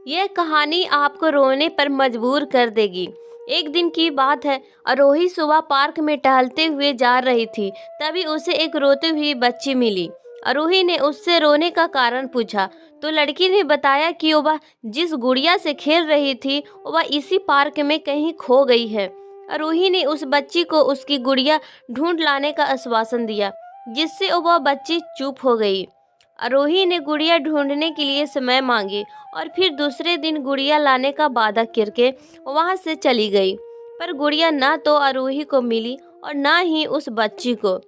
यह कहानी आपको रोने पर मजबूर कर देगी। एक दिन की बात है, आरोही सुबह पार्क में टहलते हुए जा रही थी। तभी उसे एक रोती हुई बच्ची मिली। आरोही ने उससे रोने का कारण पूछा तो लड़की ने बताया कि वह जिस गुड़िया से खेल रही थी वह इसी पार्क में कहीं खो गई है। आरोही ने उस बच्ची को उसकी गुड़िया ढूंढ लाने का आश्वासन दिया, जिससे वह बच्ची चुप हो गई। आरोही ने गुड़िया ढूंढने के लिए समय मांगी और फिर दूसरे दिन गुड़िया लाने का वादा करके वहां से चली गई। पर गुड़िया ना तो आरोही को मिली और ना ही उस बच्ची को।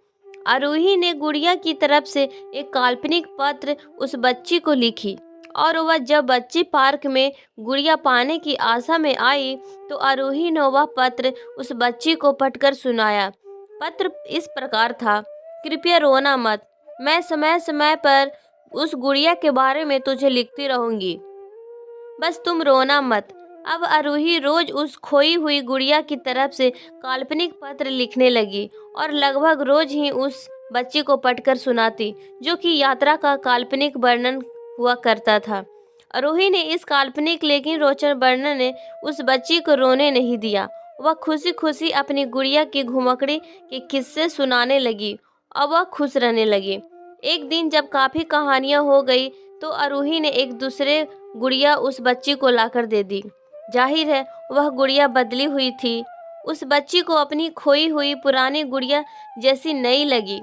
आरोही ने गुड़िया की तरफ से एक काल्पनिक पत्र उस बच्ची को लिखी और वह जब बच्ची पार्क में गुड़िया पाने की आशा में आई तो आरोही ने वह पत्र उस बच्ची को पढ़कर सुनाया। पत्र इस प्रकार था, कृपया रोना मत, मैं समय समय पर उस गुड़िया के बारे में तुझे लिखती रहूंगी, बस तुम रोना मत। अब आरोही रोज उस खोई हुई गुड़िया की तरफ से काल्पनिक पत्र लिखने लगी और लगभग रोज ही उस बच्ची को पढ़कर सुनाती, जो कि यात्रा का काल्पनिक वर्णन हुआ करता था। आरोही ने इस काल्पनिक लेकिन रोचक वर्णन ने उस बच्ची को रोने नहीं दिया। वह खुशी खुशी अपनी गुड़िया की घुमकड़ी के किस्से सुनाने लगी और वह खुश रहने लगी। एक दिन जब काफी कहानियां हो गई तो आरोही ने एक दूसरे गुड़िया उस बच्ची को लाकर दे दी। जाहिर है वह गुड़िया बदली हुई थी। उस बच्ची को अपनी खोई हुई पुरानी गुड़िया जैसी नई लगी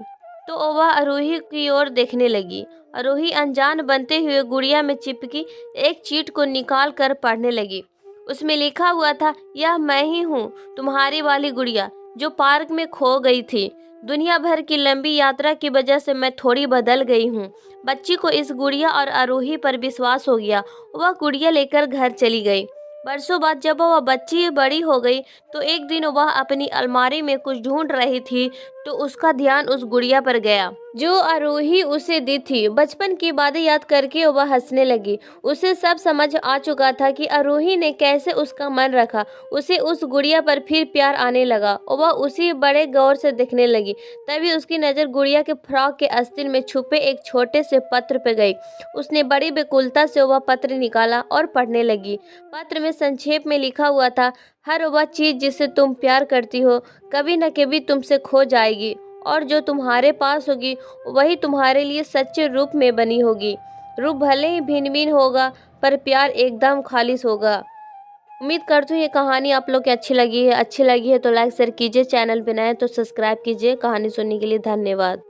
तो वह आरोही की ओर देखने लगी। आरोही अनजान बनते हुए गुड़िया में चिपकी एक चीट को निकाल कर पढ़ने लगी। उसमें लिखा हुआ था, यह मैं ही हूँ, तुम्हारी वाली गुड़िया जो पार्क में खो गई थी। दुनिया भर की लंबी यात्रा की वजह से मैं थोड़ी बदल गई हूँ। बच्ची को इस गुड़िया और आरोही पर विश्वास हो गया। वह गुड़िया लेकर घर चली गई। बरसों बाद जब वह बच्ची बड़ी हो गई तो एक दिन वह अपनी अलमारी में कुछ ढूंढ रही थी तो उसका ध्यान उस गुड़िया पर गया जो आरोही उसे दी थी। बचपन की बातें याद करके वह हंसने लगी। उसे सब समझ आ चुका था कि आरोही ने कैसे उसका मन रखा। उसे उस गुड़िया पर फिर प्यार आने लगा और वह उसी बड़े गौर से देखने लगी। तभी उसकी नज़र गुड़िया के फ्रॉक के आस्तीन में छुपे एक छोटे से पत्र पे गई। उसने बड़ी बेकुलता से वह पत्र निकाला और पढ़ने लगी। पत्र में संक्षेप में लिखा हुआ था, हर वह चीज़ जिसे तुम प्यार करती हो कभी न कभी तुमसे खो जाएगी और जो तुम्हारे पास होगी वही तुम्हारे लिए सच्चे रूप में बनी होगी। रूप भले ही भिन्न भिन्न होगा पर प्यार एकदम खालिश होगा। उम्मीद करती हूँ ये कहानी आप लोग को अच्छी लगी है तो लाइक शेयर कीजिए, चैनल पे नए हैं तो सब्सक्राइब कीजिए। कहानी सुनने के लिए धन्यवाद।